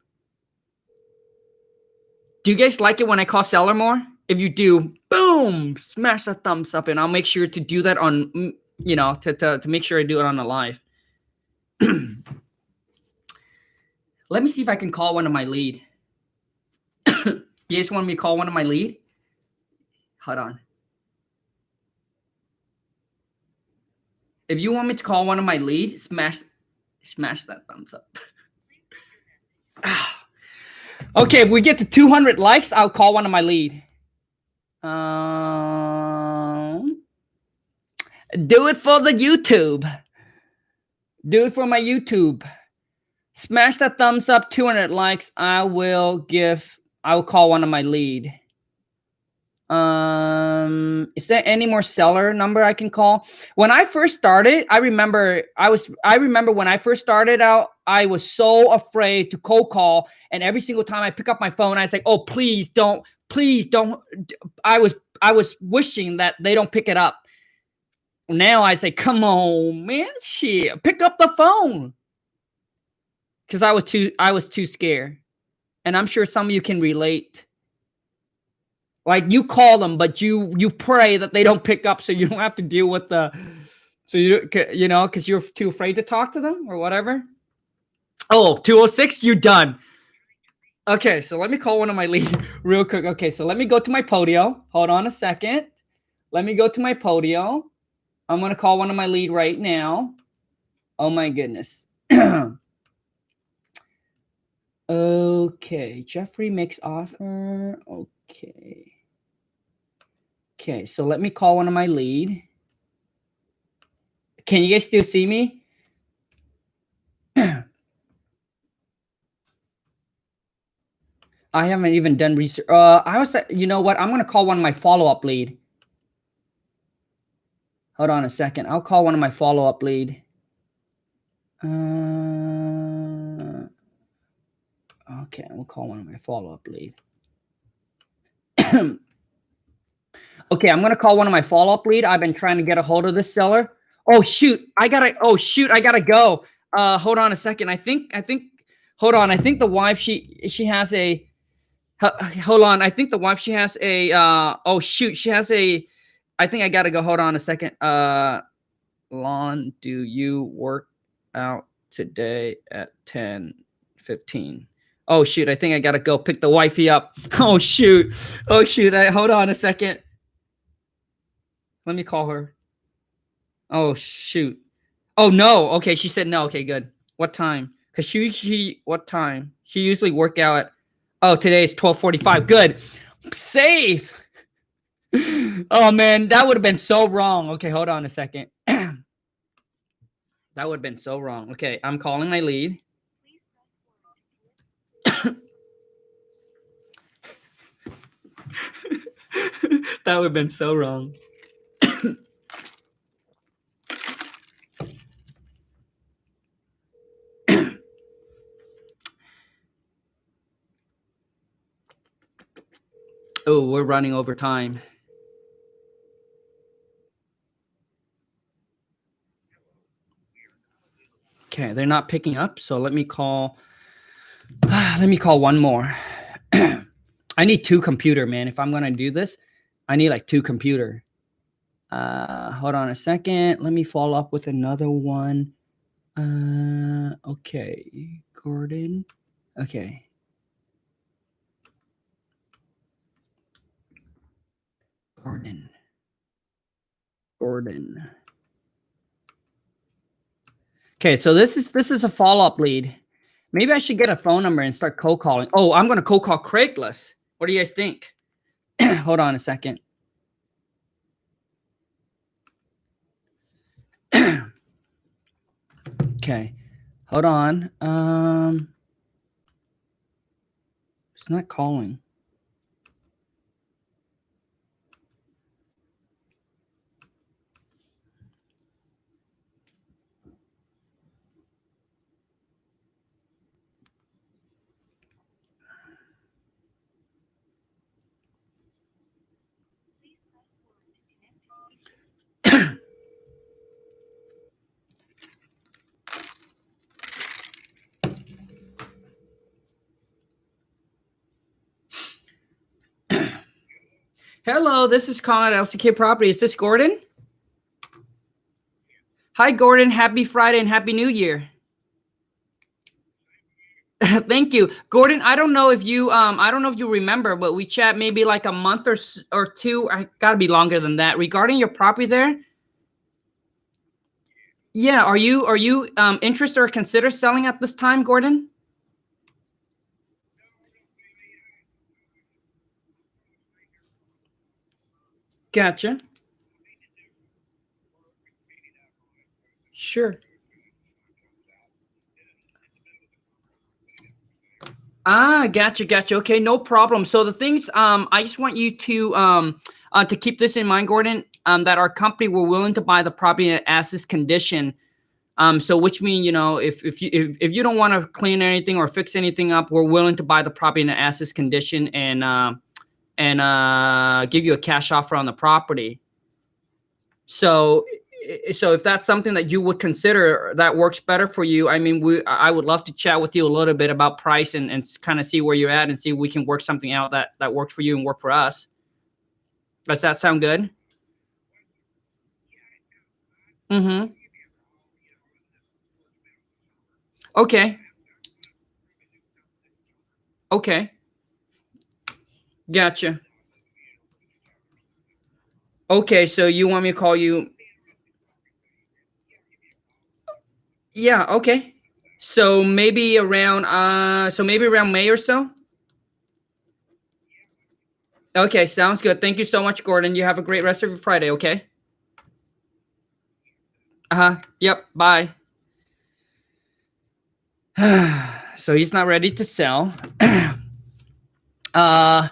Do you guys like it when I call seller more? If you do, boom, smash that thumbs up, and I'll make sure to do that on, to make sure I do it on the live. Let me see if I can call one of my lead. You guys want me to call one of my lead? Hold on. If you want me to call one of my lead, smash that thumbs up. Okay, if we get to 200 likes, I'll call one of my lead. Do it for the YouTube. Do it for my YouTube. Smash that thumbs up, 200 likes. I will call one of my lead. Is there any more seller number I can call? When I first started, I remember when I first started out, I was so afraid to cold call, and every single time I pick up my phone, I was like, "Oh, please don't." I was wishing that they don't pick it up. Now I say, "Come on, man, shit, pick up the phone." Because I was too scared. And I'm sure some of you can relate. Like you call them, but you pray that they don't pick up so you don't have to deal with the So you know, because you're too afraid to talk to them or whatever. Oh, 206, you're done. Okay, so let me call one of my leads real quick. Okay, so let me go to my Podio. Hold on a second. Let me go to my Podio. I'm going to call one of my lead right now. Oh, my goodness. Okay, Jeffrey makes offer. Okay. Okay, so let me call one of my lead. Can you guys still see me? I haven't even done research. You know what? I'm going to call one of my follow-up lead. Hold on a second. I'll call one of my follow-up lead. Okay, we'll call one of my follow-up lead. Okay, I'm going to call one of my follow-up lead. I've been trying to get a hold of this seller. Oh, shoot. I got to go. Hold on a second. I think, hold on. I think the wife, she has a, hold on. I think the wife, she has a, oh, shoot. She has a, I think I got to go. Hold on a second. Lon, do you work out today at 10:15? Oh, shoot. I think I got to go pick the wifey up. Oh, shoot. Oh, shoot. Hold on a second. Let me call her. Oh, shoot. Oh, no. Okay, she said no. Okay, good. What time? Because what time? She usually work out at, oh, today is 12:45. Good. Safe. Oh, man, that would have been so wrong. Okay, hold on a second. That would have been so wrong. Okay, I'm calling my lead. That would have been so wrong. Oh, we're running over time. Okay, they're not picking up, so let me call one more. I need 2 computer, man. If I'm gonna do this, I need like 2 computer. Hold on a second. Let me follow up with another one. Okay, Gordon. Okay. Gordon. Okay, so this is a follow-up lead. Maybe I should get a phone number and start cold calling. Oh, I'm going to cold call Craigslist. What do you guys think? Hold on a second. Okay. Hold on. It's not calling. Hello, this is Colin at LCK Property. Is this Gordon? Hi, Gordon. Happy Friday and Happy New Year. Thank you, Gordon. I don't know if you remember, but we chat maybe like a month or two. I gotta be longer than that. Regarding your property there. Yeah, are you interested or consider selling at this time, Gordon? Gotcha. Sure. Gotcha. Okay, no problem. So the things, I just want you to keep this in mind, Gordon, that our company, we're willing to buy the property in as is condition. So which means, you know, if you don't want to clean anything or fix anything up, we're willing to buy the property in as is condition and give you a cash offer on the property. So if that's something that you would consider that works better for you, I mean, I would love to chat with you a little bit about price and kind of see where you're at and see if we can work something out that works for you and work for us. Does that sound good? Mm-hmm. Okay. Okay. Gotcha. Okay, so you want me to call you? Yeah, okay. So maybe around May or so? Okay, sounds good. Thank you so much, Gordon. You have a great rest of your Friday, okay? Uh-huh. Yep, bye. So he's not ready to sell. uh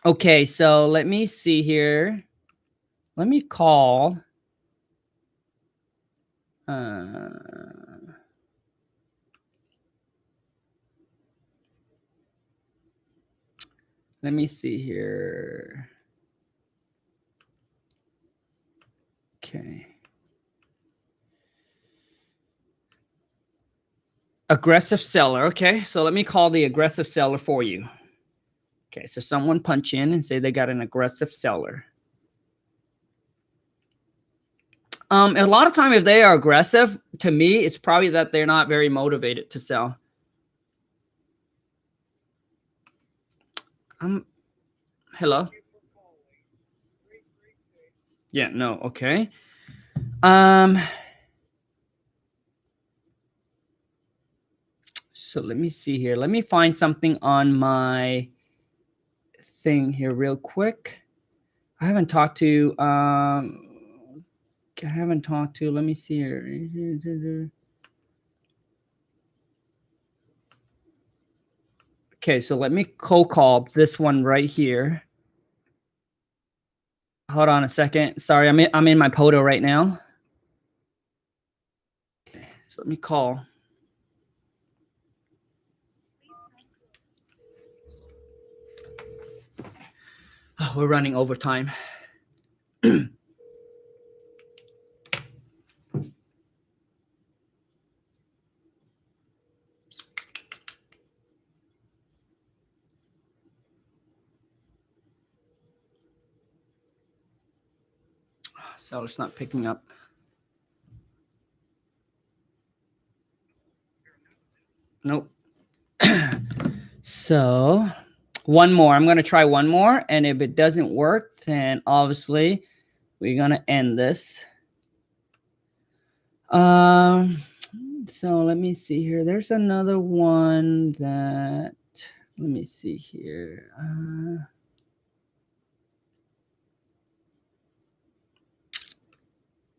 okay, so let me see here. Let me call uh let me see here. Okay. Aggressive seller. Okay, so let me call the aggressive seller for you. Okay, so someone punch in and say they got an aggressive seller. A lot of time if they are aggressive, to me, it's probably that they're not very motivated to sell. Hello? Yeah, no, okay. So let me see here. Let me find something on my thing here real quick. I haven't talked to, let me see here. Okay, so let me cold call this one right here. Hold on a second. Sorry, I'm in my Poto right now. Okay, so let me call. Oh, we're running overtime. So it's not picking up. Nope. So one more. I'm going to try one more. And if it doesn't work, then obviously we're going to end this. So let me see here. There's another one that, let me see here.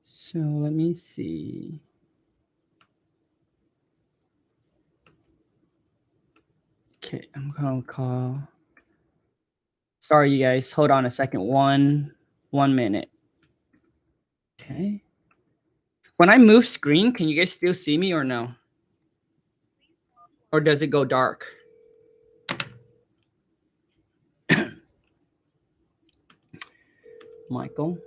So let me see. Okay, I'm going to call. Sorry, you guys. Hold on a second. One minute. Okay. When I move screen, can you guys still see me or no? Or does it go dark? Michael?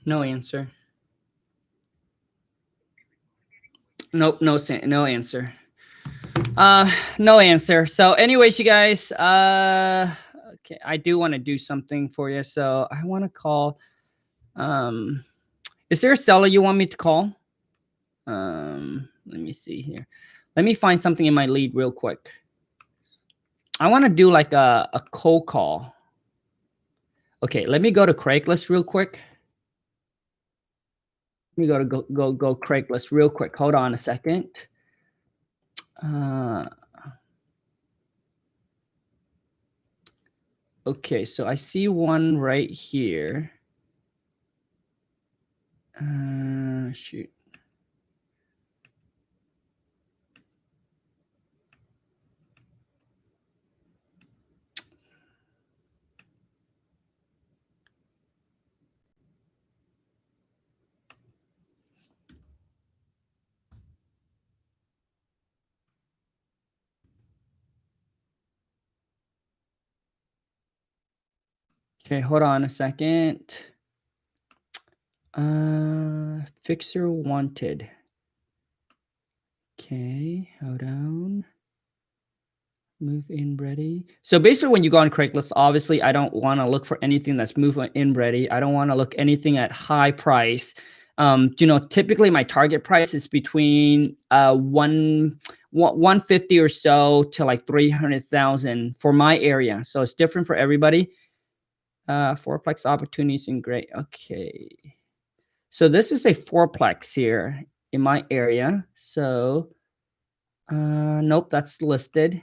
No answer. Nope, no answer. No answer. So anyways, you guys, okay, I do want to do something for you. So I want to call, is there a seller you want me to call? Let me see here. Let me find something in my lead real quick. I want to do like a cold call. Okay, let me go to Craigslist real quick. Let me go Craigslist real quick. Hold on a second. Okay, so I see one right here. Shoot. Okay, hold on a second. Fixer wanted. Okay, hold on. Move in ready. So basically when you go on Craigslist, obviously I don't want to look for anything that's move in ready. I don't want to look anything at high price. Typically my target price is between 150 or so to like 300,000 for my area. So it's different for everybody. Fourplex opportunities in gray. Okay. So this is a fourplex here in my area. So nope, that's listed.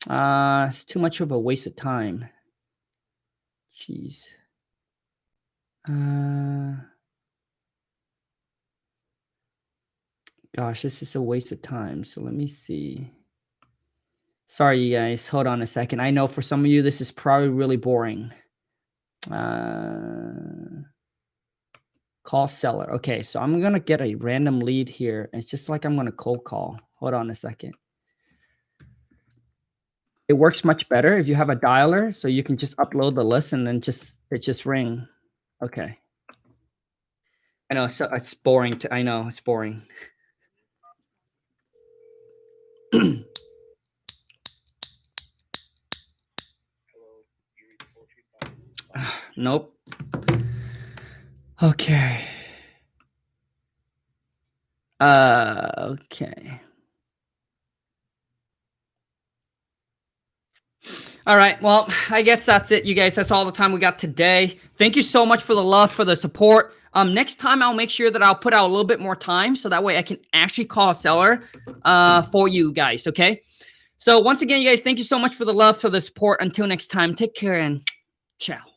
It's too much of a waste of time. Jeez. Gosh, this is a waste of time. So let me see. Sorry, you guys. Hold on a second. I know for some of you, this is probably really boring. Call seller. Okay, so I'm going to get a random lead here. It's just like I'm going to cold call. Hold on a second. It works much better if you have a dialer, so you can just upload the list and then it just ring. Okay. I know it's boring. I know it's boring. Nope. Okay. Okay. All right. Well, I guess that's it, you guys. That's all the time we got today. Thank you so much for the love, for the support. Next time I'll make sure that I'll put out a little bit more time so that way I can actually call a seller for you guys. Okay. So once again, you guys, thank you so much for the love, for the support. Until next time, take care and ciao.